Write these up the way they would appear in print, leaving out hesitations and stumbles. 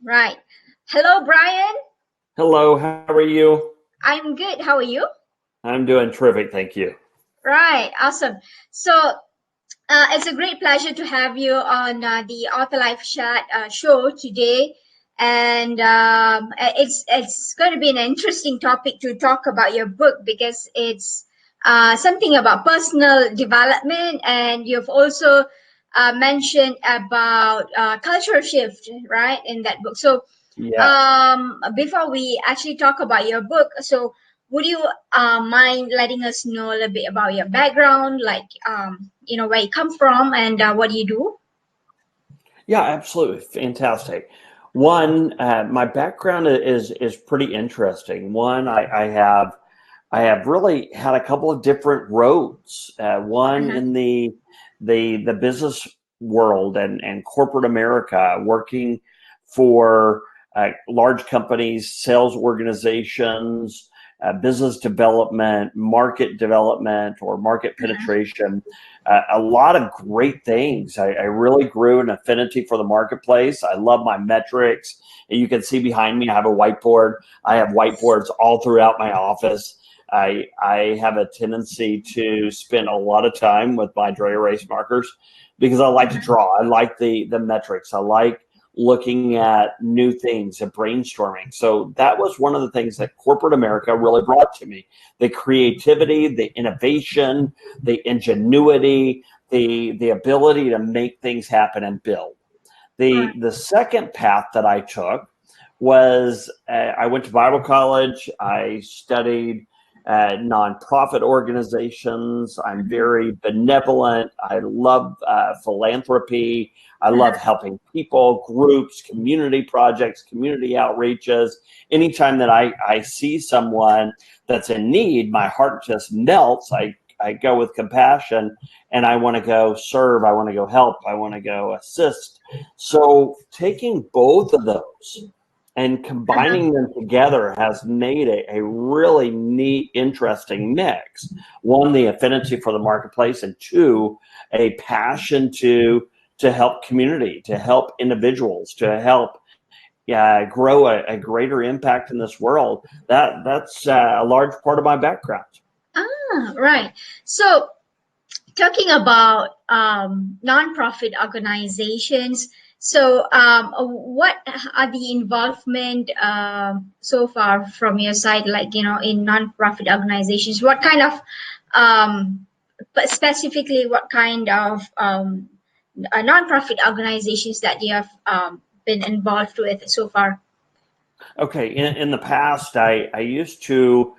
Right. Hello, Brian. Hello, how are you? I'm good. How are you? I'm doing terrific, thank you. Right. Awesome. So, it's a great pleasure to have you on the Author Life Chat show today. And it's going to be an interesting topic to talk about your book because it's something about personal development, and you've also mentioned about cultural shift, right, in that book. So, Yes. before we actually talk about your book, so would you mind letting us know a little bit about your background, like where you come from and what you do? Yeah, absolutely. Fantastic. One, my background is pretty interesting. One, I have really had a couple of different roads. One Uh-huh. in the business world and corporate America, working for large companies, sales organizations, business development, or market Uh-huh. penetration. A lot of great things. I really grew an affinity for the marketplace. I love my metrics. And you can see behind me, I have a whiteboard. I have whiteboards all throughout my office. I have a tendency to spend a lot of time with my dry erase markers because I like to Uh-huh. draw. I like the metrics. I like looking at new things and brainstorming. So that was one of the things that corporate America really brought to me: the creativity, the innovation, the ingenuity, the ability to make things happen and build. Right. The second path that I took was I went to Bible college. I studied nonprofit organizations. I'm Uh-huh. very benevolent. I love philanthropy. I love Uh-huh. helping people, groups, community projects, community outreaches. Anytime that I see someone that's in need, my heart just melts. I go with compassion and I want to go serve. I want to go help. I want to go assist. So taking both of those and Uh-huh. combining them together has made a really neat, interesting mix. One, the affinity for the marketplace, and two, a passion to help community, to help individuals, to help grow a greater impact in this world. That's a large part of my background. Right. So, talking about nonprofit organizations, so what are the involvement so far from your side, like in nonprofit organizations? What kind of but specifically, what kind of nonprofit organizations that you have been involved with so far? Okay, in the past, I used to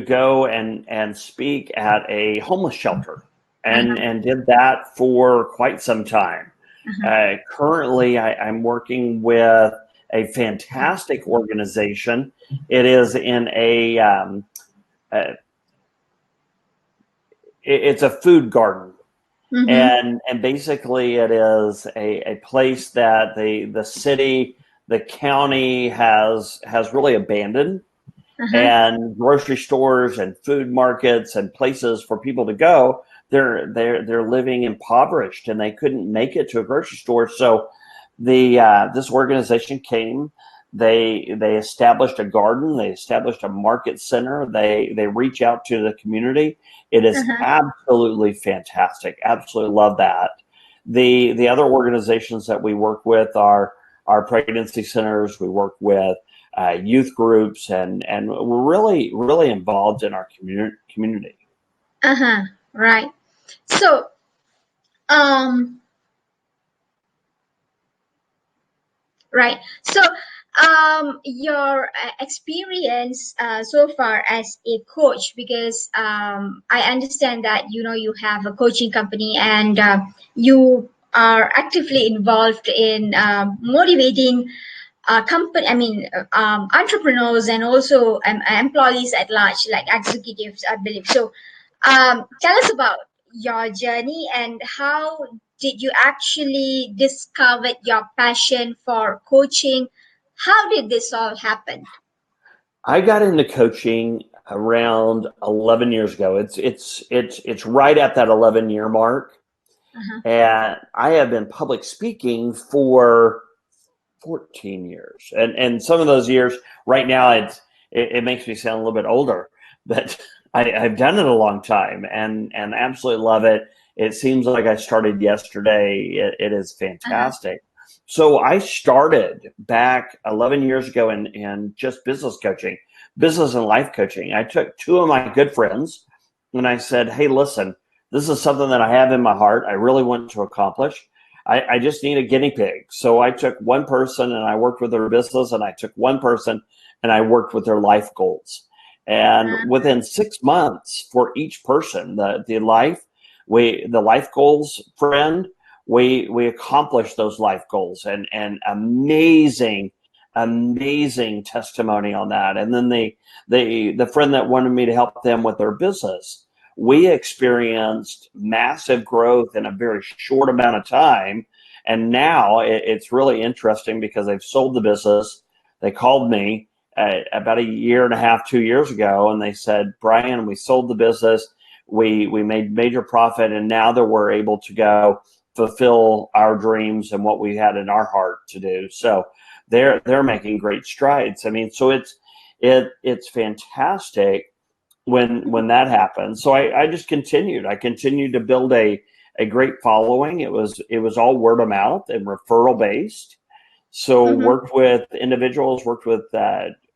go and speak at a homeless shelter, Uh-huh. and did that for quite some time. Uh-huh. Currently, I'm working with a fantastic organization. It is in uh, it's a food garden, Mm-hmm. and basically it is a place that the city, the county has really abandoned, Uh-huh. and grocery stores and food markets and places for people to go. They're living impoverished and they couldn't make it to a grocery store. So the this organization came. They established a garden. They established a market center. They reach out to the community. It is Uh-huh. absolutely fantastic. Absolutely love that. The other organizations that we work with are our pregnancy centers. We work with youth groups, and we're really involved in our community. Uh-huh. Right. So, um, right. So, your experience so far as a coach, because I understand that you have a coaching company, and you are actively involved in motivating company. I mean, entrepreneurs and also employees at large, like executives, I believe. So, tell us about your journey and how did you actually discover your passion for coaching? How did this all happen? I got into coaching around 11 years ago. It's right at that 11-year mark, Uh-huh. and I have been public speaking for 14 years. And some of those years right now, it makes me sound a little bit older, but I've done it a long time and absolutely love it. It seems like I started yesterday. It is Uh-huh. fantastic. So I started back 11 years ago in just business coaching, business and life coaching. I took two of my good friends and I said, hey, listen, this is something that I have in my heart. I really want to accomplish. I just need a guinea pig. So I took one person and I worked with their business, and I took one person and I worked with their life goals. And within 6 months for each person, the life goals friend, we accomplished those life goals, and amazing testimony on that. And then the friend that wanted me to help them with their business, we experienced massive growth in a very short amount of time. And now it's really interesting because they've sold the business. They called me about a year and a half, 2 years ago, and they said, Brian, we sold the business. We made major profit, and now that we're able to go fulfill our dreams and what we had in our heart to do. So they're making great strides. I mean, so it's fantastic when that happened. So I just continued. I continued to build a great following. It was all word of mouth and referral based. So Mm-hmm. worked with individuals, worked with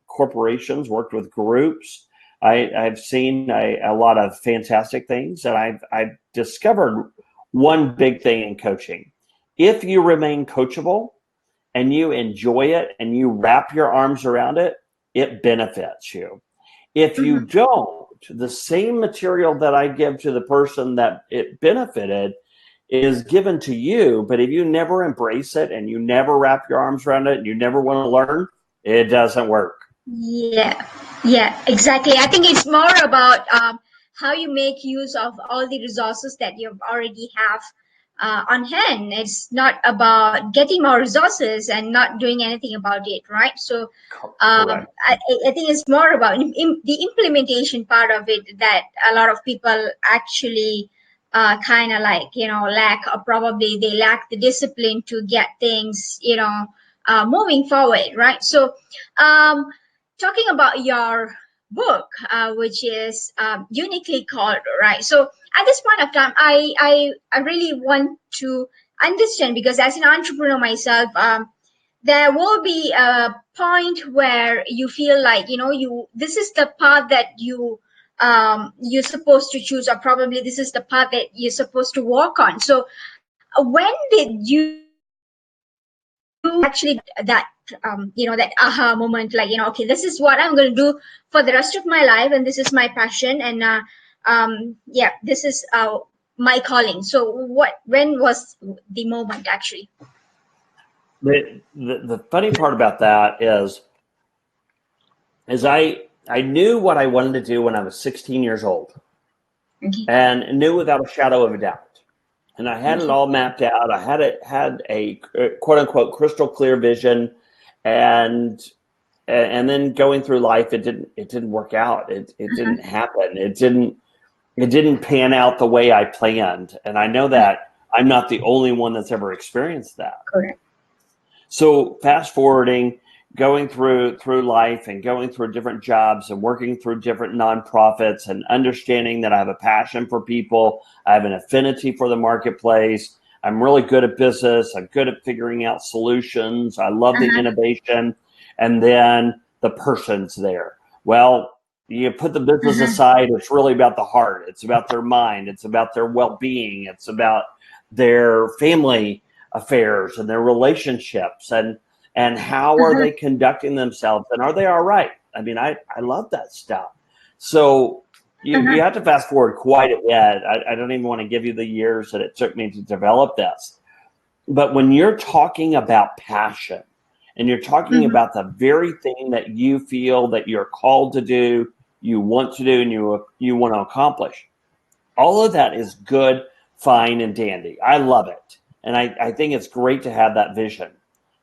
corporations, worked with groups. I've seen a lot of fantastic things, and I've discovered one big thing in coaching. If you remain coachable and you enjoy it and you wrap your arms around it, it benefits you. If you Mm-hmm. don't, the same material that I give to the person that it benefited is given to you. But if you never embrace it and you never wrap your arms around it and you never want to learn, it doesn't work. Yeah, yeah, exactly. I think it's more about how you make use of all the resources that you already have on hand. It's not about getting more resources and not doing anything about it, right? So Correct. I think it's more about the implementation part of it that a lot of people actually kind of like, lack, or probably they lack the discipline to get things, moving forward, right? So, um, talking about your book, which is uniquely called, right? So at this point of time, I really want to understand, because as an entrepreneur myself, there will be a point where you feel like, you this is the path that you're supposed to choose, or probably this is the path that you're supposed to walk on. So when did you actually that that aha moment, like, okay, this is what I'm going to do for the rest of my life, and this is my passion, and yeah, this is my calling. So when was the moment actually? The funny part about that is I knew what I wanted to do when I was 16 years old, Okay. and knew without a shadow of a doubt. And I had it Okay. all mapped out. I had a quote unquote crystal clear vision, and and then going through life, it didn't work out. It Uh-huh. didn't happen. It didn't pan out the way I planned. And I know that I'm not the only one that's ever experienced that. Correct. So fast forwarding, going through life and going through different jobs and working through different nonprofits and understanding that I have a passion for people, I have an affinity for the marketplace. I'm really good at business. I'm good at figuring out solutions. I love the Uh-huh. innovation. And then the person's there. Well, you put the business Uh-huh. aside, it's really about the heart. It's about their mind. It's about their well-being. It's about their family affairs and their relationships, and how are Uh-huh. they conducting themselves, and are they all right? I mean, I love that stuff. So you Uh-huh. have to fast forward quite a bit. I don't even want to give you the years that it took me to develop this. But when you're talking about passion and you're talking Mhm. about the very thing that you feel that you're called to do, you want to do, and you want to accomplish, all of that is good, fine, and dandy. I love it. And I think it's great to have that vision.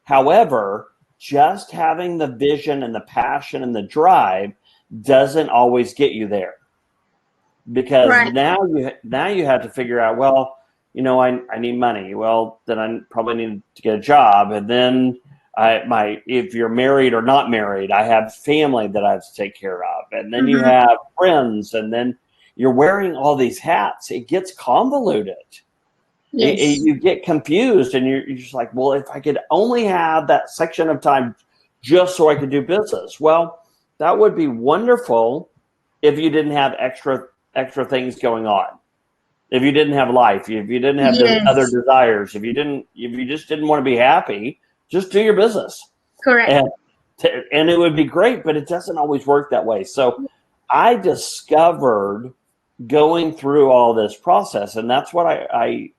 However, just having the vision and the passion and the drive doesn't always get you there, because Right. now you have to figure out, well, I need money. Well, then I probably need to get a job, and then if you're married or not married, I have family that I have to take care of. And then you Mm-hmm. have friends, and then you're wearing all these hats. It gets convoluted. Yes. You get confused, and you're just like, well, if I could only have that section of time just so I could do business. Well, that would be wonderful if you didn't have extra things going on. If you didn't have life, if you didn't have other Yes. desires, if you just didn't want to be happy, just do your business. Correct. And it would be great, but it doesn't always work that way. So I discovered going through all this process, and that's what I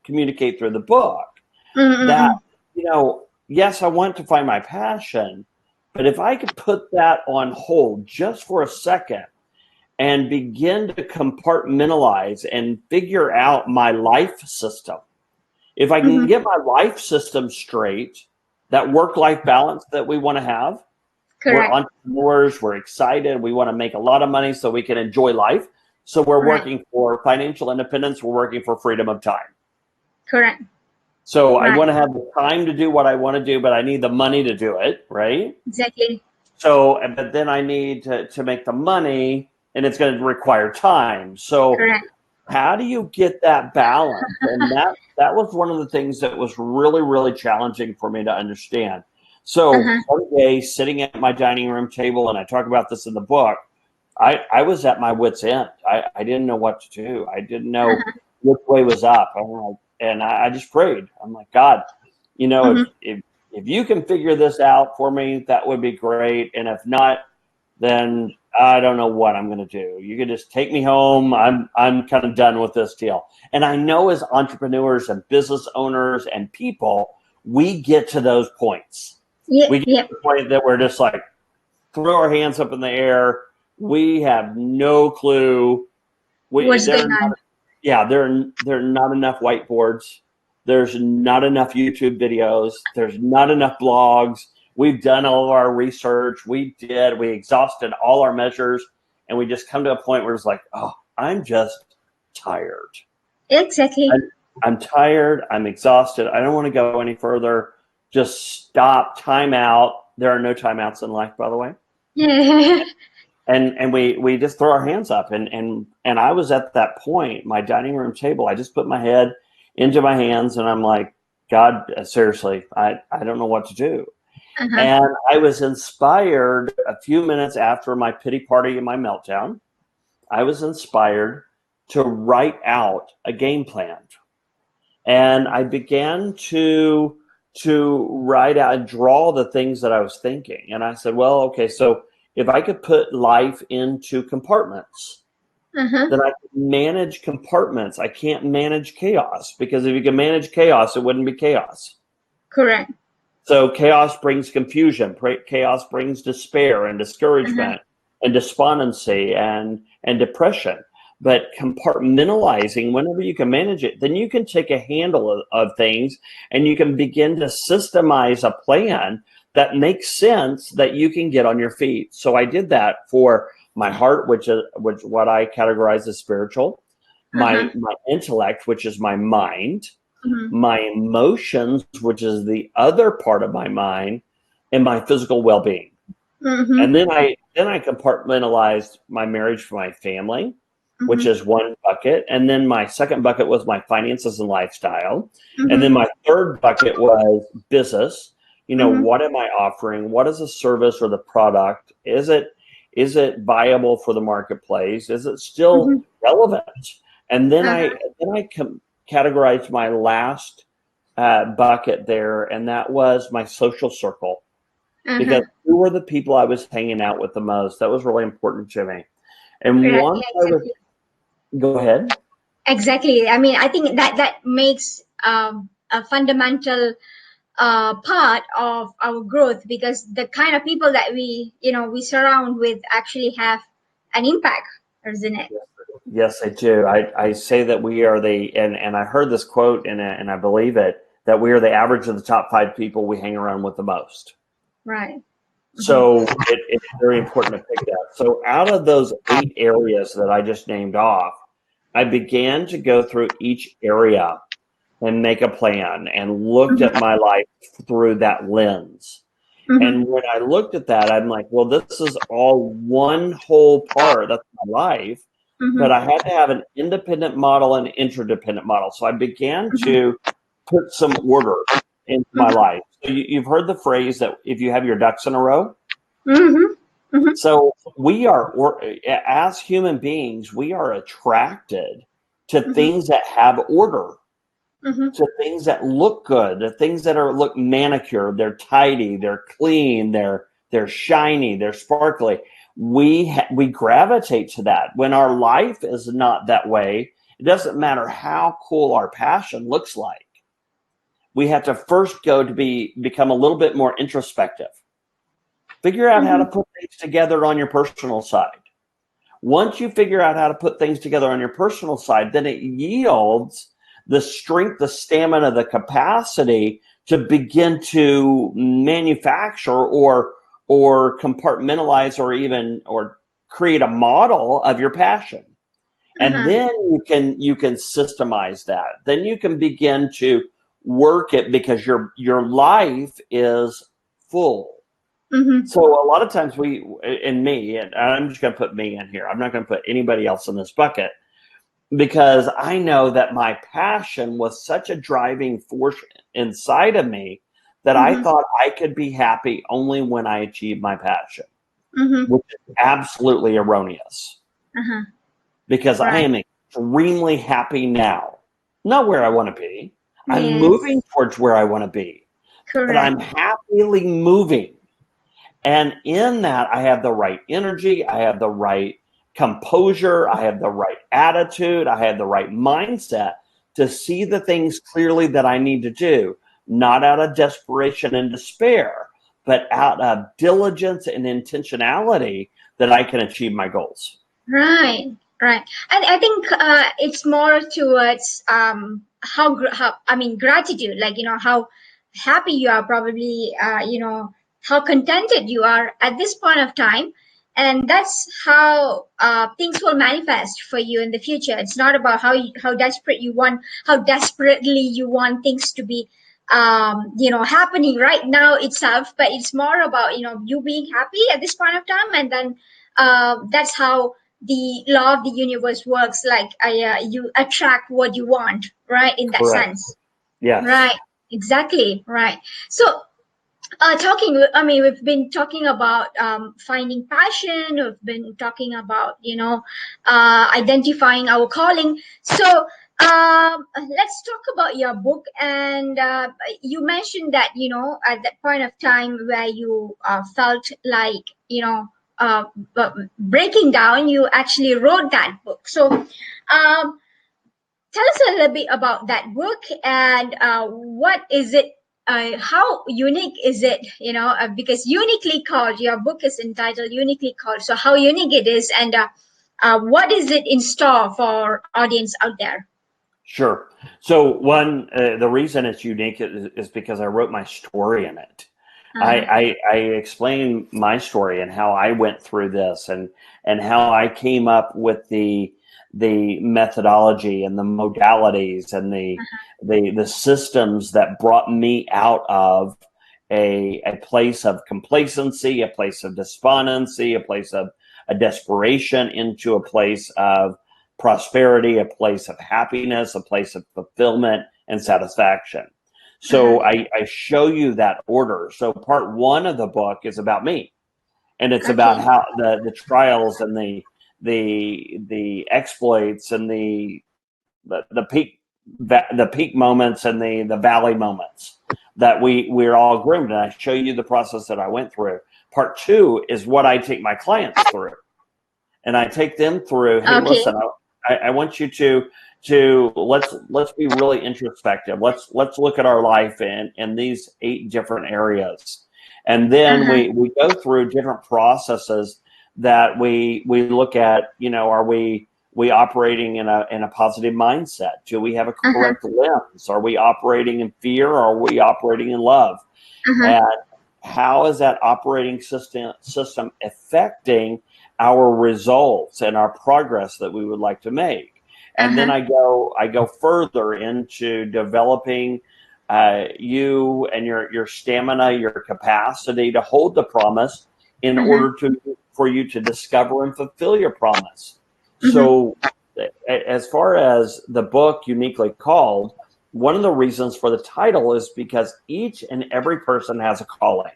communicate through the book, that, Mm-hmm. yes, I want to find my passion, but if I could put that on hold just for a second and begin to compartmentalize and figure out my life system, if I can Mm-hmm. get my life system straight, that work-life balance that we want to have, we're Correct. entrepreneurs, we're excited, we want to make a lot of money so we can enjoy life. So we're Right. working for financial independence, we're working for freedom of time. Correct. So I Right. want to have the time to do what I want to do, but I need the money to do it, right? Exactly. So, but then I need to make the money, and it's going to require time. So Correct. how do you get that balance? And that was one of the things that was really, really challenging for me to understand. So Uh-huh. one day, sitting at my dining room table, and I talk about this in the book, I was at my wit's end. I didn't know what to do. I didn't know Uh-huh. which way was up. And I just prayed. I'm like, God, Mm-hmm. if you can figure this out for me, that would be great. And if not, then I don't know what I'm going to do. You can just take me home. I'm kind of done with this deal. And I know as entrepreneurs and business owners and people, we get to those points. Yeah. We get Yeah. to the point that we're just like, throw our hands up in the air. We have no clue. What's going on? There are not enough whiteboards. There's not enough YouTube videos. There's not enough blogs. We've done all of our research. We exhausted all our measures, and we just come to a point where it's like, oh, I'm just tired. Exactly. I'm tired. I'm exhausted. I don't want to go any further. Just stop. Time out. There are no timeouts in life, by the way. Yeah. And we just throw our hands up, and I was at that point, my dining room table, I just put my head into my hands, and I'm like, God, seriously, I don't know what to do. Uh-huh. And I was inspired a few minutes after my pity party and my meltdown. I was inspired to write out a game plan, and I began to write out and draw the things that I was thinking. And I said, well, okay, so if I could put life into compartments, Uh-huh. then I can manage compartments. I can't manage chaos, because if you can manage chaos, it wouldn't be chaos. Correct. So chaos brings confusion. Chaos brings despair and Uh-huh. discouragement and despondency and depression. But compartmentalizing, whenever you can manage it, then you can take a handle of things, and you can begin to systemize a plan that makes sense, that you can get on your feet. So I did that for my heart, which what I categorize as spiritual, Uh-huh. my intellect, which is my mind, Mm-hmm. my emotions, which is the other part of my mind, and my physical well-being. Mm-hmm. And then I compartmentalized my marriage for my family, which Mm-hmm. is one bucket. And then my second bucket was my finances and lifestyle. And then Mm-hmm. my third bucket was business. Mm-hmm. What am I offering? What is the service or the product? Is it viable for the marketplace? Is it still Mm-hmm. relevant? And then Uh-huh. I categorized my last bucket there, and that was my social circle, Uh-huh. because who were the people I was hanging out with the most? That was really important to me. And Right. once Yeah, I was, exactly. go ahead. Exactly. I mean, I think that makes a fundamental part of our growth, because the kind of people that we surround with actually have an impact, doesn't it? Yes, I do. I say that we are and I heard this quote, and I believe it, that we are the average of the top 5 people we hang around with the most. Right. Mm-hmm. So it's very important to pick that. So out of those 8 areas that I just named off, I began to go through each area and make a plan and looked Mhm. at my life through that lens. Mhm. And when I looked at that, I'm like, well, this is all one whole part. That's my life. But Mhm. I had to have an independent model and interdependent model. So I began Mhm. to put some order into my Mhm. life. So you've heard the phrase that if you have your ducks in a row. Mhm. Mhm. So we are, or, as human beings, we are attracted to Mhm. things that have order, Mhm. to things that look good, the things that are look manicured, they're tidy, they're clean, they're shiny, they're sparkly. We gravitate to that. When our life is not that way, it doesn't matter how cool our passion looks like. We have to first go to become a little bit more introspective. Figure out how to Mhm. put things together on your personal side. Once you figure out how to put things together on your personal side, then it yields the strength, the stamina, the capacity to begin to manufacture or compartmentalize or create a model of your passion. And Uh-huh. then you can systemize that. Then you can begin to work it because your life is full. Mhm. So a lot of times and I'm just going to put me in here. I'm not going to put anybody else in this bucket because I know that my passion was such a driving force inside of me that I Mhm. thought I could be happy only when I achieved my passion, Mhm. which is absolutely erroneous Uh-huh. because I Right. am extremely happy now. Not where I want to be. I'm moving Yes. towards where I want to be, but I'm Correct. happily moving. And in that, I have the right energy, I have the right composure, I have the right attitude, I have the right mindset to see the things clearly that I need to do, not out of desperation and despair, but out of diligence and intentionality that I can achieve my goals. Right. Right. And I think it's more towards how I mean gratitude, like how happy you are, probably how contented you are at this point of time, and that's how things will manifest for you in the future. It's not about how desperately you want things to be happening right now itself, but it's more about you being happy at this point of time, and then that's how the law of the universe works. Like you attract what you want, right, in that Correct. sense. Yes. Right. Exactly. Right. So I mean, we've been talking about finding passion, we've been talking about identifying our calling. So let's talk about your book. And you mentioned that at that point of time where you felt like uh, breaking down, you actually wrote that book. So tell us a little bit about that book, and what is it, how unique is it, because uniquely called, your book is entitled Uniquely Called. So how unique it is, and what is it in store for audience out there? Sure. So the reason it's unique is because I wrote my story in it. Uh-huh. I explain my story and how I went through this and how I came up with the methodology and the modalities and the systems that brought me out of a place of complacency, a place of despondency, a place of a desperation into a place of prosperity, a place of happiness, a place of fulfillment and satisfaction. Uh-huh. So I show you that order. So part one of the book is about me, and it's about Okay. how the trials and the exploits and the peak moments and the valley moments that we're all groomed. And I show you the process that I went through. Part two is what I take my clients through, and I take them through. Hey, Okay. listen, I want you to let's be really introspective. Let's look at our life in these 8 different areas, and then Uh-huh. we go through different processes that we look at. Are we operating in a positive mindset? Do we have a Uh-huh. correct lens? Are we operating in fear, or are we operating in love? Uh-huh. And how is that operating system affecting our results and our progress that we would like to make? And then I go further into developing you and your stamina, your capacity to hold the promise in order for you to discover and fulfill your promise. So, as far as the book uniquely called, one of the reasons for the title is because each and every person has a calling,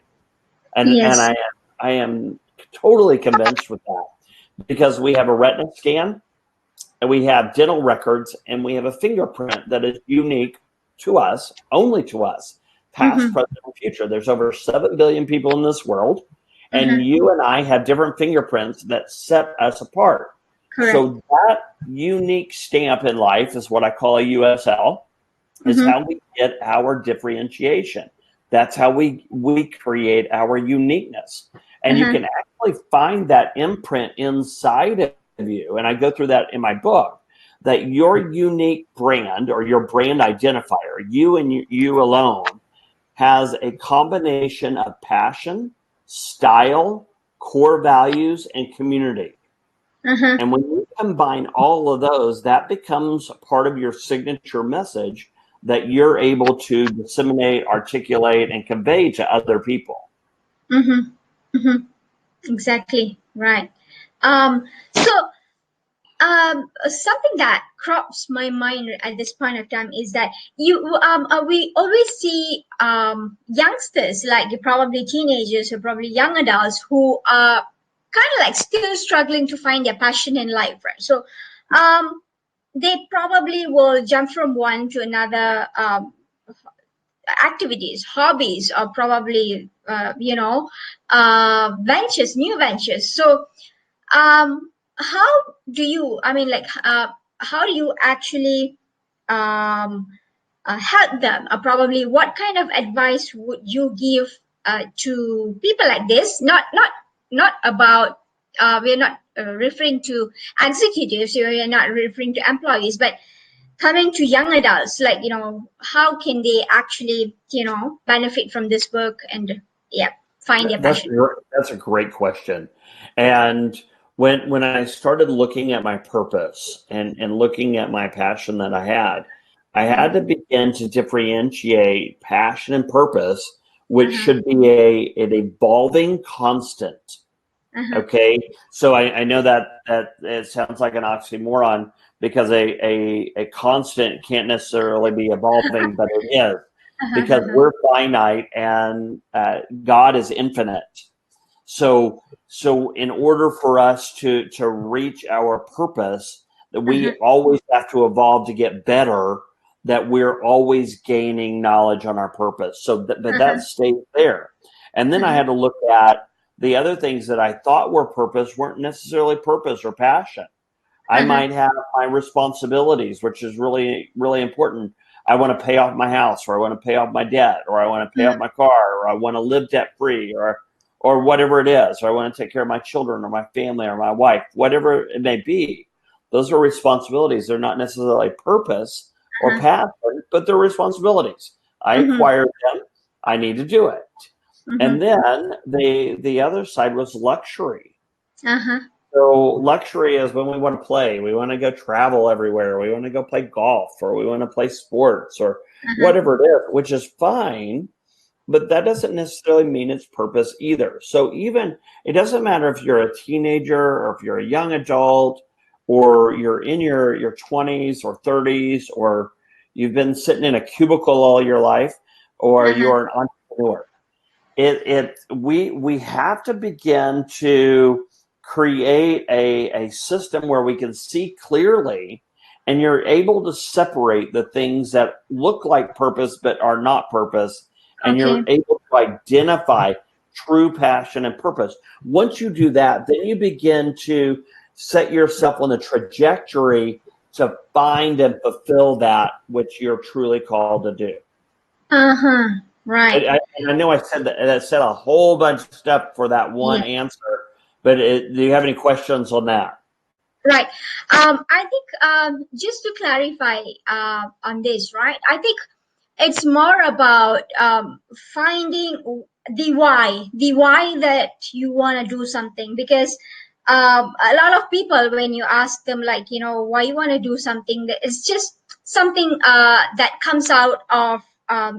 and Yes. I am totally convinced with that because we have a retina scan, and we have dental records, and we have a fingerprint that is unique to us, only to us, past, present, and future. There's over 7 billion people in this world, and you and I have different fingerprints that set us apart. Correct. So that unique stamp in life is what I call a USL, is how we get our differentiation. That's how we create our uniqueness. And you can actually find that imprint inside of you. And I go through that in my book, that your unique brand or your brand identifier, you and you alone, has a combination of passion, style, core values, and community. And when you combine all of those, that becomes part of your signature message that you're able to disseminate, articulate, and convey to other people. Exactly. Right. So something that crops my mind at this point of time is that we always see youngsters, like probably teenagers or probably young adults, who are kind of like still struggling to find their passion in life, right? So they probably will jump from one to another activities, hobbies, or probably ventures, new ventures. So how do you, I mean, like, how do you actually um, help them? Probably, what kind of advice would you give to people like this? Not about, we're not referring to executives, we're not referring to employees, but coming to young adults, like, how can they actually, benefit from this book and, yeah, find their That's passion? that's a great question. And when I started looking at my purpose and looking at my passion that I had to begin to differentiate passion and purpose, which should be an evolving constant. Okay, so I know that it sounds like an oxymoron because a constant can't necessarily be evolving, but it is because we're finite and God is infinite. So in order for us to reach our purpose, that we always have to evolve to get better. That we're always gaining knowledge on our purpose. So but that stays there. And then I had to look at the other things that I thought were purpose weren't necessarily purpose or passion. I might have my responsibilities, which is really, really important. I want to pay off my house, or I want to pay off my debt, or I want to pay off my car, or I want to live debt free, or whatever it is, or I want to take care of my children or my family or my wife, whatever it may be. Those are responsibilities. They're not necessarily purpose or passion, but they're responsibilities. I acquired them. I need to do it. And then the other side was luxury. So luxury is when we want to play. We want to go travel everywhere. We want to go play golf, or we want to play sports, or whatever it is, which is fine. But that doesn't necessarily mean it's purpose either. So even it doesn't matter if you're a teenager or if you're a young adult or you're in your 20s or 30s, or you've been sitting in a cubicle all your life, or you're an entrepreneur. We have to begin to create a system where we can see clearly, and you're able to separate the things that look like purpose but are not purpose, and you're able to identify true passion and purpose. Once you do that, then you begin to set yourself on the trajectory to find and fulfill that which you're truly called to do. Right. I know I said that said a whole bunch of stuff for that one answer, but do you have any questions on that? Right. I think just to clarify on this, right? I think it's more about finding the why that you want to do something, because a lot of people, when you ask them, like, why you want to do something, that it's just something that comes out of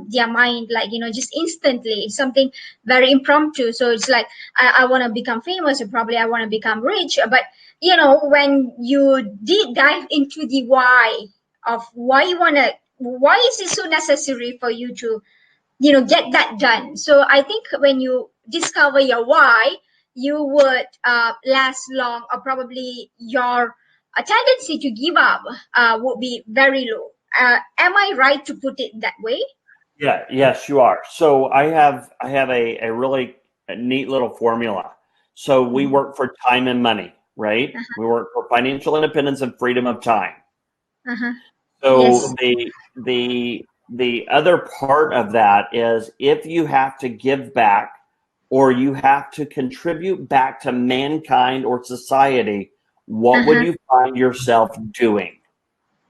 their mind, like, just instantly. It's something very impromptu. So it's like, I want to become famous, or probably I want to become rich. But when you dive into the why of why you want to, why is it so necessary for you to get that done. So I think when you discover your why, you would last long, or probably your tendency to give up would be very low. Am I right to put it that way? Yeah, yes, you are. So I have a really neat little formula. So we Mhm. work for time and money, right? We work for financial independence and freedom of time. Uh-huh. Yes. So the other part of that is, if you have to give back or you have to contribute back to mankind or society, what would Uh-huh. you find yourself doing?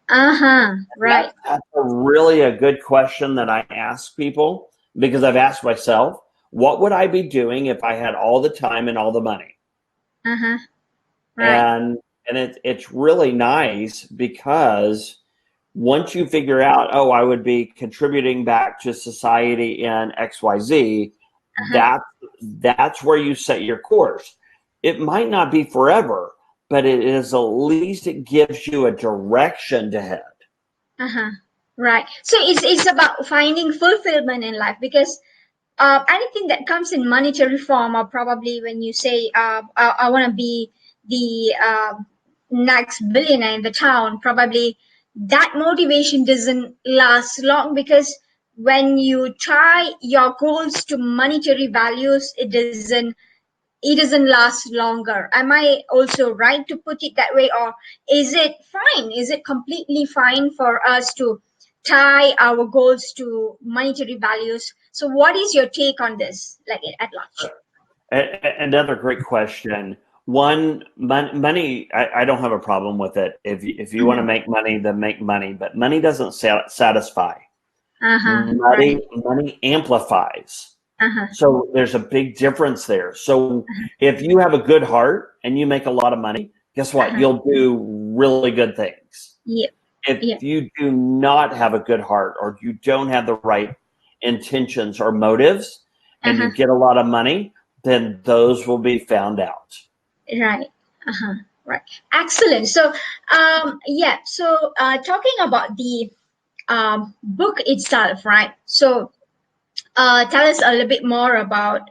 Uh-huh. Right. That's a really a good question that I ask people, because I've asked myself, what would I be doing if I had all the time and all the money? Uh-huh. Right. And it's really nice, because once you figure out, oh, I would be contributing back to society in XYZ, Uh-huh. that's where you set your course. It might not be forever, but it is, at least it gives you a direction to head. Uh-huh. Right. So it's about finding fulfillment in life, because anything that comes in monetary form, or probably when you say, I want to be the next billionaire in the town, probably that motivation doesn't last long, because when you tie your goals to monetary values, it doesn't last longer. Am I also right to put it that way, or is it fine? Is it completely fine for us to tie our goals to monetary values? So, what is your take on this, like at large? Another great question. One, money, I don't have a problem with it. If you want to Mm-hmm. make money, then make money, but money doesn't satisfy. Uh-huh. Right. Money amplifies. Uh-huh. So there's a big difference there. So if you have a good heart and you make a lot of money, guess what? Uh-huh. You'll do really good things. Yeah. If Yeah. you do not have a good heart, or you don't have the right intentions or motives, and you Uh-huh. get a lot of money, then those will be found out. Right. Uh-huh. Right. Excellent. So, yeah. So, talking about the book itself, right? So, tell us a little bit more about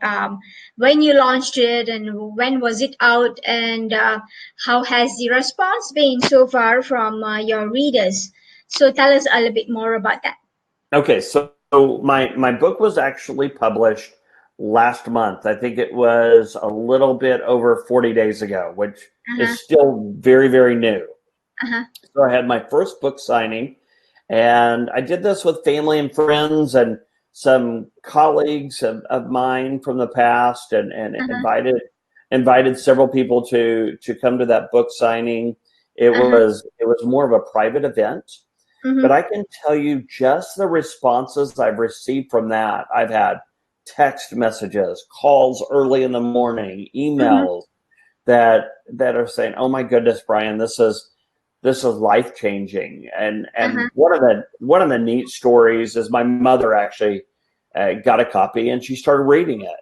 when you launched it, and when was it out, and how has the response been so far from your readers. So tell us a little bit more about that. Okay, so my book was actually published last month. I think it was a little bit over 40 days ago, which Uh-huh. is still very, very new. Uh-huh. So I had my first book signing, and I did this with family and friends and some colleagues of mine from the past, and Uh-huh. invited several people to come to that book signing. It Uh-huh. was more of a private event, but Mm-hmm. I can tell you just the responses I've received from that. I've had text messages, calls early in the morning, Mm-hmm. emails that are saying, "Oh my goodness, Brian, this is life changing." And Uh-huh. one of the neat stories is, my mother actually got a copy, and she started reading it,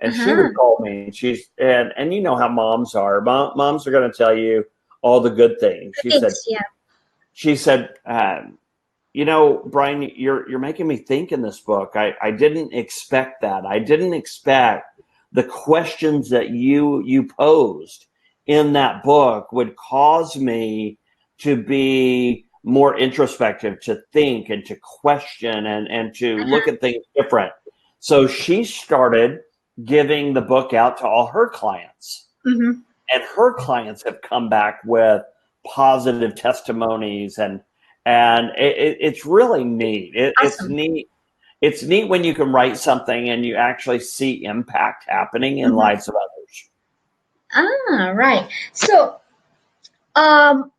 and she would Uh-huh. call me, and and you know how moms are. Moms are going to tell you all the good things. Good things. Yeah. She said, Brian, you're making me think in this book. I didn't expect that. I didn't expect the questions that you posed in that book would cause me to be more introspective, to think and to question, and to look Uh-huh. at things different. So she started giving the book out to all her clients, Mm-hmm. and her clients have come back with positive testimonies, and it's really neat. It's Awesome. neat. It's neat when you can write something and you actually see impact happening in Mm-hmm. lives of others. Ah, right. So, um,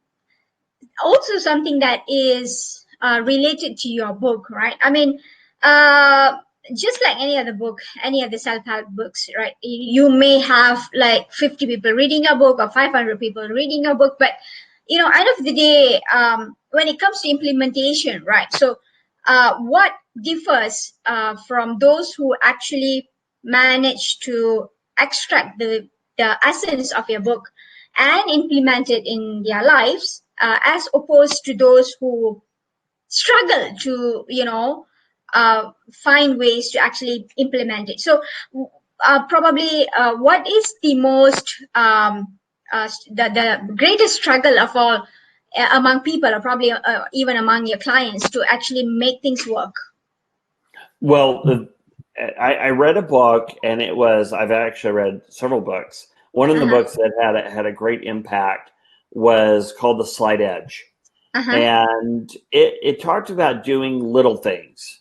also something that is related to your book, right? I mean, uh, just like any other book, any other self-help books, right? You may have like 50 people reading a book or 500 people reading a book, but end of the day, when it comes to implementation, right? So what differs from those who actually manage to extract the essence of your book and implement it in their lives, as opposed to those who struggle to find ways to actually implement it. So probably what is the most the greatest struggle of all among people, or probably even among your clients, to actually make things work? Well, I read a book, and I've actually read several books. One of the Uh-huh. books that had a great impact was called The Slight Edge. Uh-huh. And it talked about doing little things.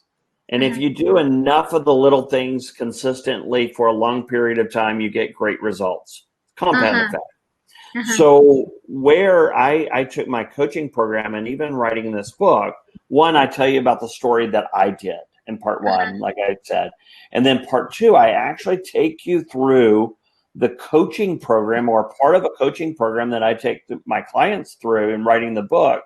And if Uh-huh. you do enough of the little things consistently for a long period of time, you get great results. Compound Uh-huh. effect. Uh-huh. So where I took my coaching program and even writing this book, one, I tell you about the story that I did in part Uh-huh. one, like I said. And then part two, I actually take you through the coaching program, or part of a coaching program that I take my clients through in writing the book,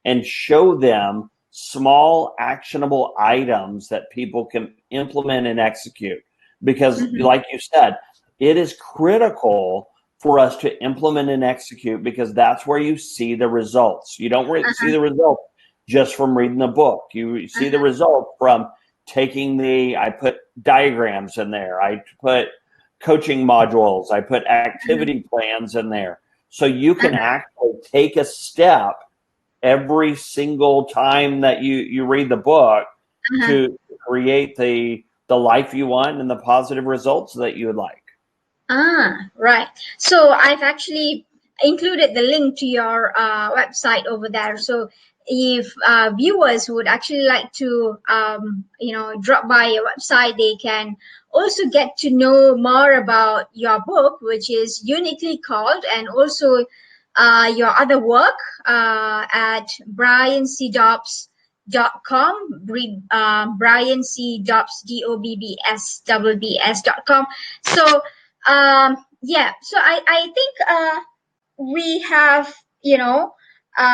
and show them small actionable items that people can implement and execute. Because Mhm. like you said, it is critical for us to implement and execute, because that's where you see the results. You don't see Uh-huh. the result just from reading the book. You see the Uh-huh. result from I put diagrams in there. I put coaching modules. I put Uh-huh. activity plans in there. So you can Uh-huh. actually take a step every single time that you read the book Uh-huh. to create the life you want and the positive results that you would like. Right. So I've actually included the link to your website over there. So if viewers would actually like to, drop by your website, they can also get to know more about your book, which is uniquely called, and also your other work at briancdobbs.com, Brian C. Dobbs, DOBBS.com. So yeah, so I think we have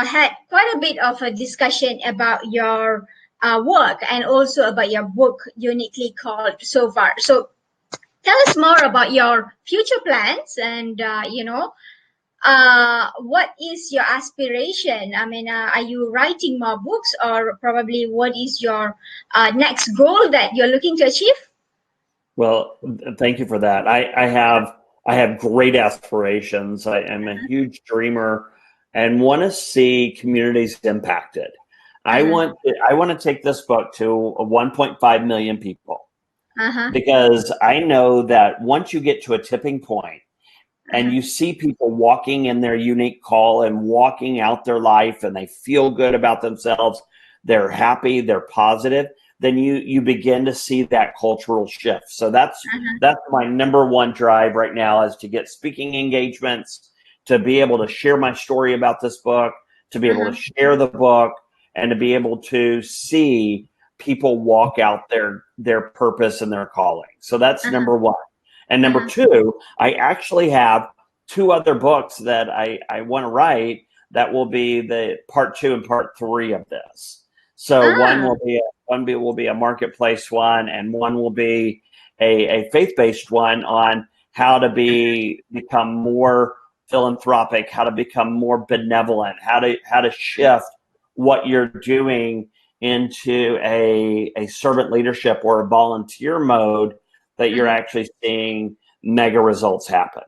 had quite a bit of a discussion about your work, and also about your book, uniquely called, so far. So tell us more about your future plans, and what is your aspiration? I mean, are you writing more books, or probably what is your next goal that you're looking to achieve? Well, thank you for that. I have great aspirations. I am a huge dreamer and want to see communities impacted. Uh-huh. I want to take this book to 1.5 million people, Uh-huh. because I know that once you get to a tipping point and Uh-huh. you see people walking in their unique call and walking out their life, and they feel good about themselves, they're happy, they're positive, then you begin to see that cultural shift. So Uh-huh. that's my number one drive right now, is to get speaking engagements, to be able to share my story about this book, to be able to Uh-huh. share the book, and to be able to see people walk out their purpose and their calling. So that's Uh-huh. number one. And number Uh-huh. two, I actually have two other books that I want to write that will be the part two and part three of this. So Ah. one will be a marketplace one, and one will be a faith based one on how to become more philanthropic, how to become more benevolent, how to shift what you're doing into a servant leadership or a volunteer mode, that you're Uh-huh. actually seeing mega results happen.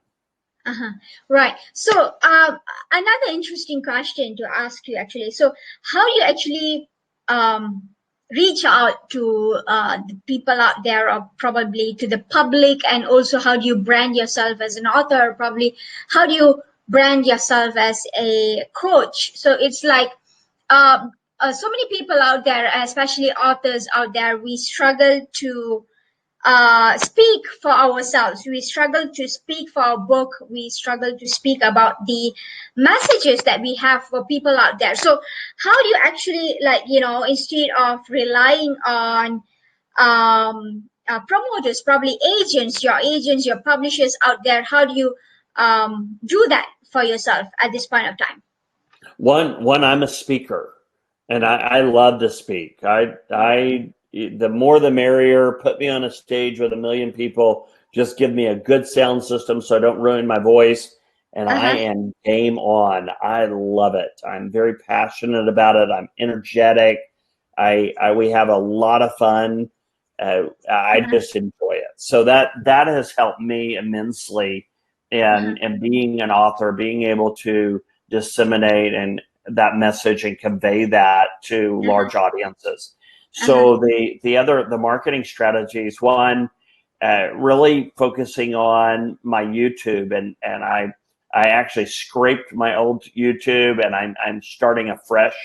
Uh-huh. Right. So, another interesting question to ask you, actually. So, how do you actually um, reach out to the people out there, or probably to the public, and also how do you brand yourself as an author? Probably, how do you brand yourself as a coach? So, it's like so many people out there, especially authors out there, we struggle to speak for ourselves. We struggle to speak for our book. We struggle to speak about the messages that we have for people out there. So, how do you actually, instead of relying on promoters, probably agents, your publishers out there? How do you do that for yourself at this point of time? One, I'm a speaker, and I love to speak. The more the merrier. Put me on a stage with a million people. Just give me a good sound system so I don't ruin my voice, and I Uh-huh. am game on. I love it. I'm very passionate about it. I'm energetic. We have a lot of fun. I Uh-huh. just enjoy it. So that has helped me immensely, Uh-huh. and being an author, being able to disseminate and that message and convey that to Uh-huh. large audiences. Uh-huh. So the marketing strategies, one, really focusing on my YouTube, and I actually scraped my old YouTube, and I'm starting afresh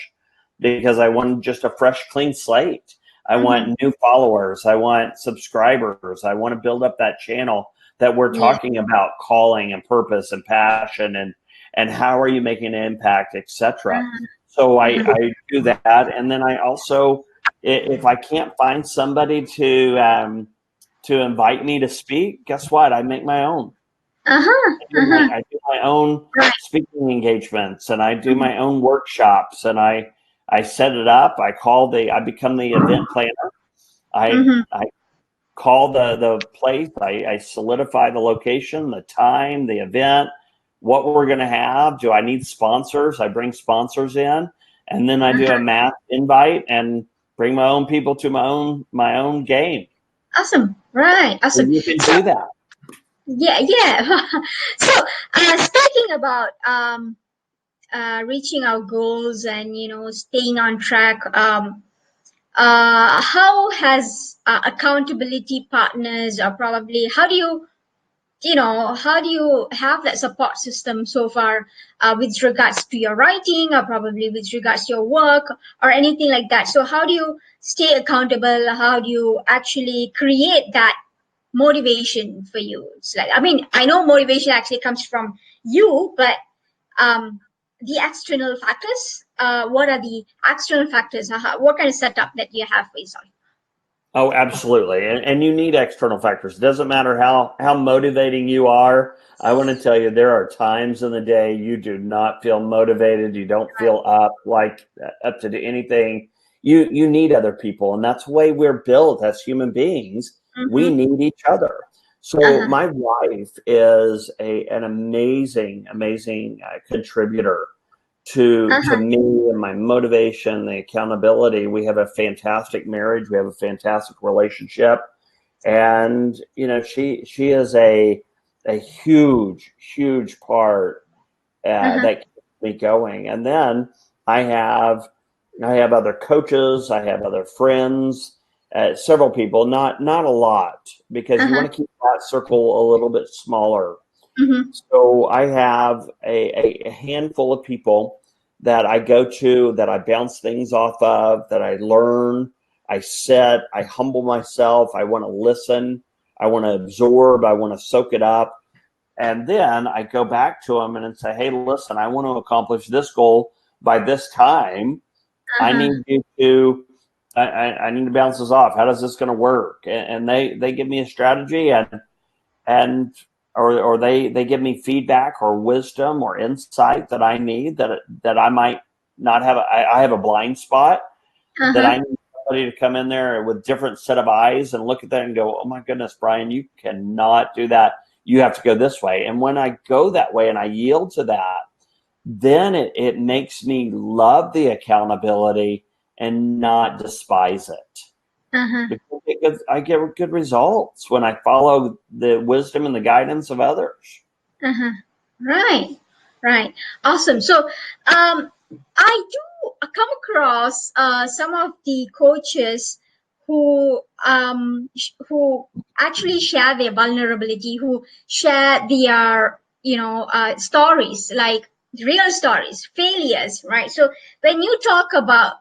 because I want just a fresh, clean slate. I Mm-hmm. want new followers. I want subscribers. I want to build up that channel that we're Yeah. talking about calling and purpose and passion, and how are you making an impact, etc. Uh-huh. So Uh-huh. I do that, and then I also, if I can't find somebody to invite me to speak, guess what? I make my own. Uh-huh. Uh-huh. I do my own Right. speaking engagements, and I do Mm-hmm. my own workshops, and I set it up. I become the event planner. Mm-hmm. I call the place. I solidify the location, the time, the event, what we're going to have. Do I need sponsors? I bring sponsors in, and then I do a Uh-huh. mass invite and bring my own people to my own game. Awesome. Right. So Awesome. you can So do that. yeah, yeah. So speaking about reaching our goals and staying on track, how has accountability partners, or probably how do you have that support system so far, with regards to your writing, or probably with regards to your work, or anything like that? So how do you stay accountable? How do you actually create that motivation for you? It's like, I mean, I know motivation actually comes from you, but um, the external factors, what are the external factors? What kind of setup that you have for yourself? Oh, absolutely. And you need external factors. It doesn't matter how motivating you are. I want to tell you, there are times in the day you do not feel motivated. You don't feel up to do anything. You need other people. And that's the way we're built as human beings. We Mm-hmm. need each other. So Uh-huh. my wife is an amazing, amazing contributor to Uh-huh. me and my motivation, the accountability. We have a fantastic marriage. We have a fantastic relationship, and she is a huge part Uh-huh. that keeps me going. And then I have I have other coaches. I have other friends. Several people, not a lot, because you Uh-huh. want to keep that circle a little bit smaller. Mm-hmm. So I have a handful of people that I go to, that I bounce things off of, that I learn, I sit, I humble myself, I want to listen, I want to absorb, I want to soak it up. And then I go back to them and say, hey, listen, I want to accomplish this goal by this time. I Uh-huh. need you to I need to bounce this off. How does this going to work? And they give me a strategy, and or they give me feedback or wisdom or insight that I need, that I might not have. I have a blind spot that Uh-huh. I need somebody to come in there with different set of eyes and look at that and go, oh my goodness, Brian, you cannot do that. You have to go this way. And when I go that way and I yield to that, then it makes me love the accountability and not despise it, Uh-huh. because I get good results when I follow the wisdom and the guidance of others. Uh-huh. Right. Right. Awesome. So, I do come across some of the coaches who actually share their vulnerability, who share their stories, like real stories, failures. Right. So when you talk about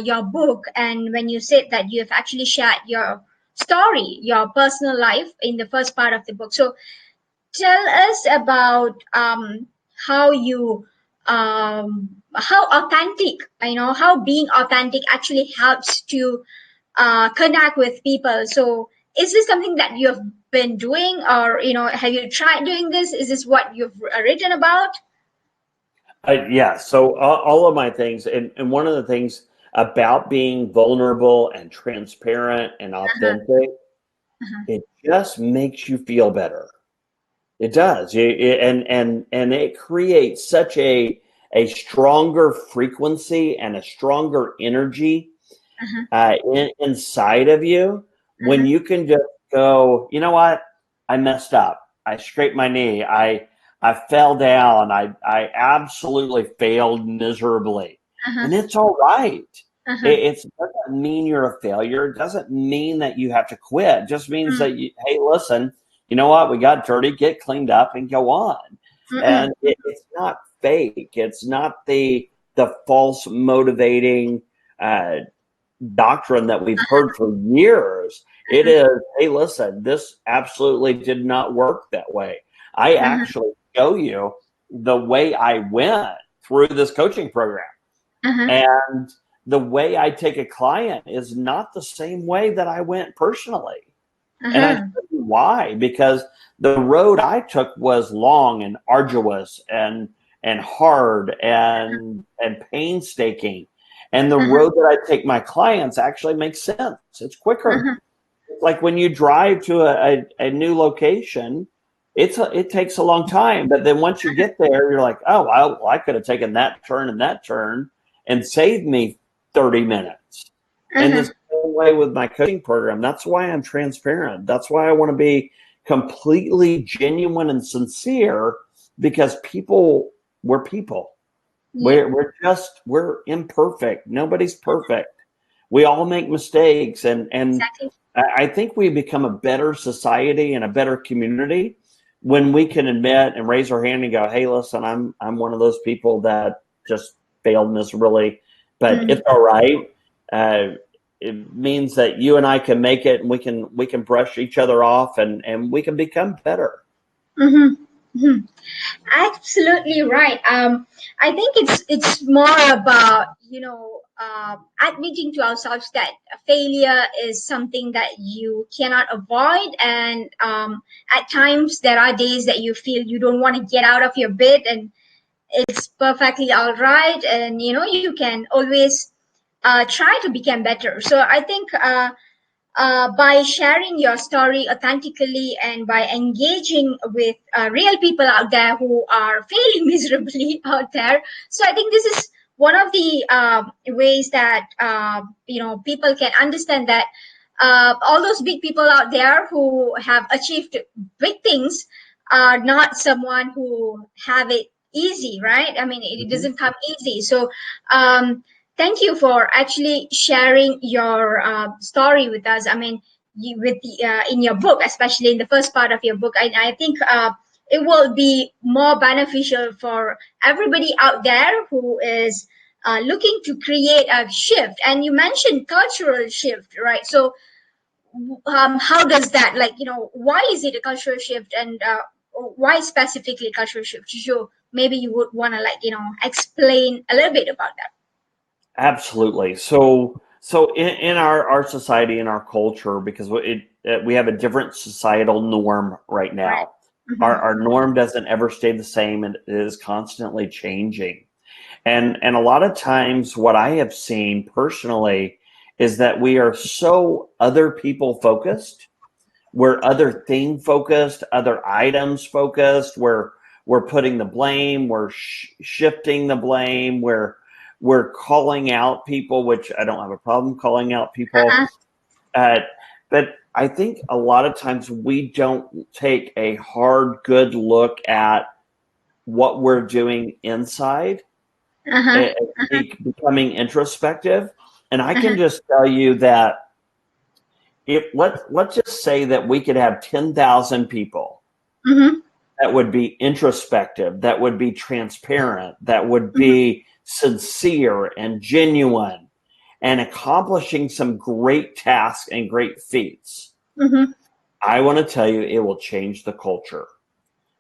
your book, and when you said that you have actually shared your story, your personal life in the first part of the book, so tell us about how you how authentic, how being authentic actually helps to connect with people. So is this something that you have been doing, or have you tried doing this? Is this what you've written about? Yeah. So all of my things, and one of the things about being vulnerable and transparent and Uh-huh, authentic, uh-huh, it just makes you feel better. It does. And it creates such a stronger frequency and a stronger energy uh-huh, inside of you when uh-huh, you can just go, you know what? I messed up. I scraped my knee. I fell down. I absolutely failed miserably. uh-huh, And it's all right. uh-huh, It doesn't mean you're a failure. It doesn't mean that you have to quit. It just means mm, that hey, listen, you know what? We got dirty, get cleaned up, and go on. mm-mm, And it's not fake. It's not the false motivating uh, doctrine that we've heard for years. It uh-huh, is, hey, listen, this absolutely did not work that way. I uh-huh, actually show you the way I went through this coaching program. uh-huh, And the way I take a client is not the same way that I went personally. And I uh-huh. tell you why, because the road I took was long and arduous and hard and painstaking. And the Uh-huh, road that I take my clients actually makes sense. It's quicker. uh-huh, It's like when you drive to a new location, it takes a long time. But then once you get there, you're like, oh, I could have taken that turn and saved me 30 minutes. And the uh-huh. same way with my coaching program. That's why I'm transparent. That's why I want to be completely genuine and sincere because we're people. Yeah, We're imperfect. Nobody's perfect. We all make mistakes and exactly. I think we become a better society and a better community when we can admit and raise our hand and go, hey, listen, I'm one of those people that just failed miserably, but Mm-hmm. it's all right. Uh, it means that you and I can make it and we can brush each other off and we can become better. Mm-hmm. Mm-hmm. Absolutely right. I think it's more about admitting to ourselves that failure is something that you cannot avoid, and at times there are days that you feel you don't want to get out of your bed, and it's perfectly all right, and you can always try to become better. So I think by sharing your story authentically and by engaging with real people out there who are failing miserably out there. So I think this is one of the ways that people can understand that all those big people out there who have achieved big things are not someone who have it easy, right? I mean, it Mhm. doesn't come easy. So um, thank you for actually sharing your story with us. I mean, in your book, especially in the first part of your book, I think it will be more beneficial for everybody out there who is looking to create a shift. And you mentioned cultural shift, right? So how does that, like, why is it a cultural shift, and why specifically cultural shift? So maybe you would want to, like, explain a little bit about that. Absolutely. So in our society, in our culture, because we have a different societal norm right Right. now. Mm-hmm. Our norm doesn't ever stay the same, and it is constantly changing. And a lot of times, what I have seen personally is that we are so other people focused. We're other thing focused, other items focused. We're putting the blame. We're shifting the blame. We're calling out people, which I don't have a problem calling out people. Uh-huh. Uh, but I think a lot of times we don't take a hard, good look at what we're doing inside Uh-huh. and becoming introspective. And I can Uh-huh. just tell you that if let's just say that we could have 10,000 people Mm-hmm. that would be introspective, that would be transparent, that would Mm-hmm. be sincere and genuine and accomplishing some great tasks and great feats. Mm-hmm. I want to tell you, it will change the culture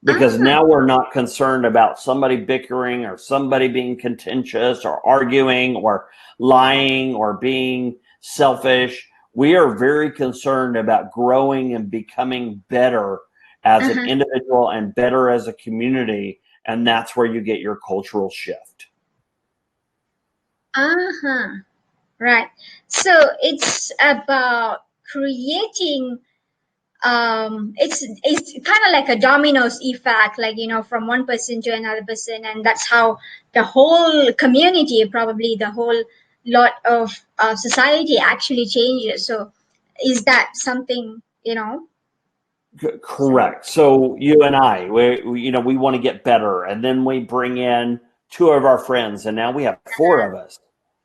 because Ah. now we're not concerned about somebody bickering or somebody being contentious or arguing or lying or being selfish. We are very concerned about growing and becoming better as an individual and better as a community. And that's where you get your cultural shift. Right. So it's about creating it's kind of like a dominoes effect, like, from one person to another person, and that's how the whole community, probably the whole lot of society actually changes. So is that something, Correct. So you and I, we want to get better, and then we bring in two of our friends, and now we have four of us,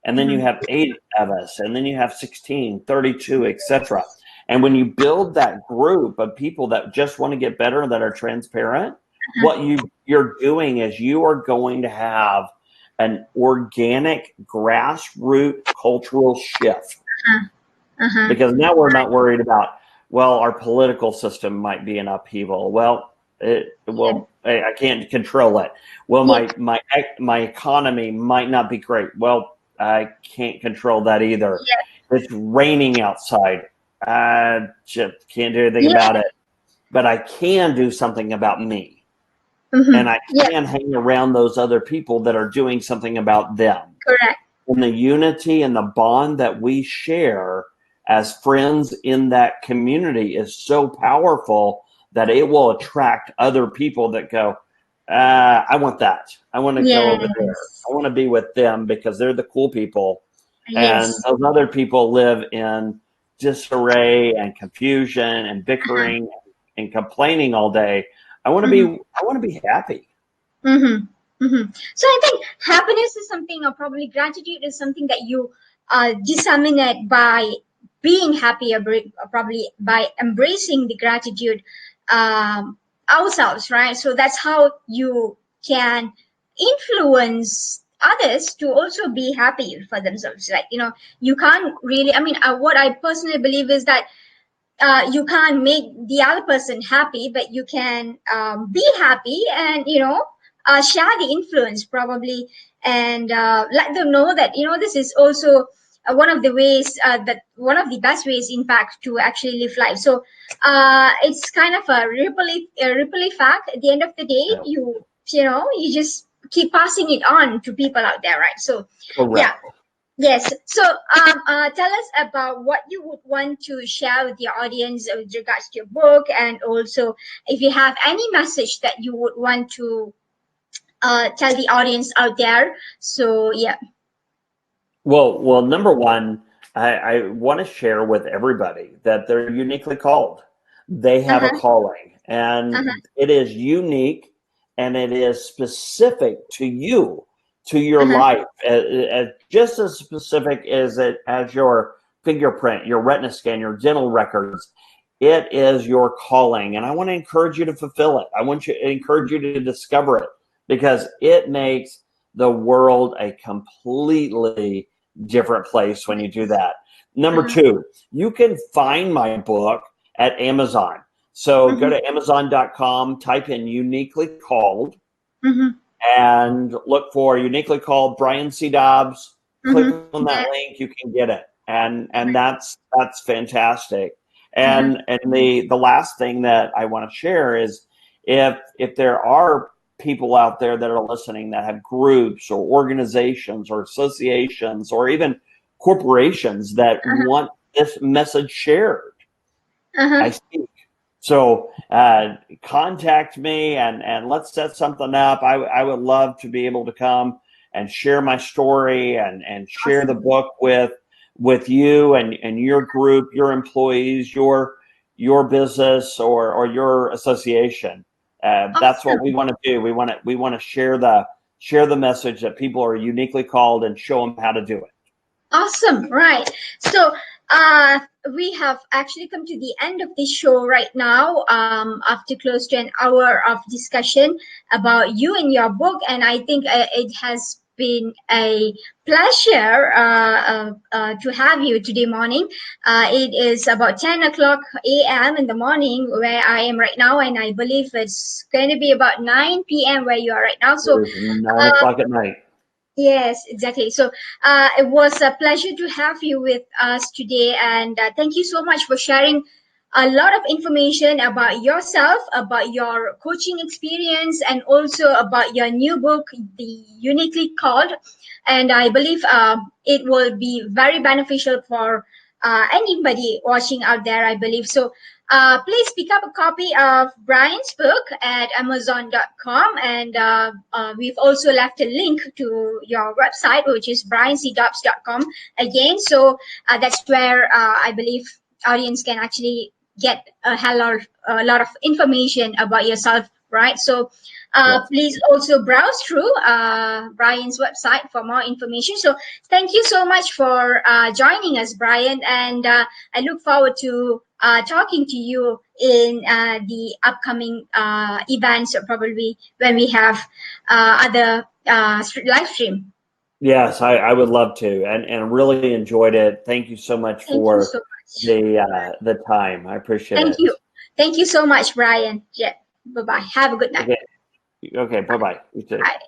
and then you have 8 of us, and then you have 16, 32, etc. And when you build that group of people that just want to get better, that are transparent, what you're doing is you are going to have an organic grassroots cultural shift, because now we're not worried about, well, our political system might be in upheaval. Well, I can't control it. Well, my economy might not be great. Well, I can't control that either. It's raining outside. I just can't do anything about it. But I can do something about me. And I can hang around those other people that are doing something about them. Correct. And the unity and the bond that we share as friends in that community is so powerful that it will attract other people that go, I want that. I want to go over there. I want to be with them because they're the cool people. And those other people live in disarray and confusion and bickering and complaining all day. I want to be happy. So I think happiness is something, or probably gratitude is something that you disseminate by being happy, or probably by embracing the gratitude ourselves, right? So that's how you can influence others to also be happy for themselves. Like, you can't really, what I personally believe is that you can't make the other person happy, but you can be happy and, share the influence probably, and let them know that, this is also one of the ways, that one of the best ways, in fact, to actually live life. So it's kind of a ripple effect. At the end of the day, you just keep passing it on to people out there, right? So Yes. So tell us about what you would want to share with the audience with regards to your book, and also if you have any message that you would want to tell the audience out there. So, yeah. Well, number one, I want to share with everybody that they're uniquely called. They have a calling, and it is unique, and it is specific to you, to your life, just as specific as your fingerprint, your retina scan, your dental records. It is your calling, and I want to encourage you to fulfill it. I want to encourage you to discover it, because it makes the world a completely different place when you do that. Number two, you can find my book at Amazon. So go to Amazon.com, type in Uniquely Called, and look for Uniquely Called Brian C. Dobbs. Click on that link, you can get it. And that's fantastic. And the last thing that I want to share is, if there are people out there that are listening that have groups or organizations or associations or even corporations that want this message shared, I speak. So contact me and let's set something up. I would love to be able to come and share my story and share the book with you and your group, your employees, your business or your association. That's what we want to do. We want to share the message that people are uniquely called and show them how to do it. Awesome. Right. So we have actually come to the end of this show right now, after close to an hour of discussion about you and your book. And I think it has been a pleasure to have you today morning. It is about 10 o'clock a.m. in the morning where I am right now, and I believe it's going to be about 9 p.m. where you are right now. So 9 o'clock at night. Yes, exactly. So it was a pleasure to have you with us today. And thank you so much for sharing a lot of information about yourself, about your coaching experience, and also about your new book, The Uniquely Called. And I believe it will be very beneficial for anybody watching out there, I believe. So please pick up a copy of Brian's book at Amazon.com. And we've also left a link to your website, which is briancdobbs.com again. So that's where I believe audience can actually get a lot of information about yourself, right? So Yes. please also browse through Brian's website for more information. So thank you so much for joining us, Brian. And I look forward to talking to you in the upcoming events, or probably when we have other live stream. Yes, I would love to, and really enjoyed it. Thank you so much Thank you for so much. the time. I appreciate Thank it. you. Thank you so much, Brian. Yeah. Bye bye. Have a good night. Okay, okay, bye bye. You too. Bye.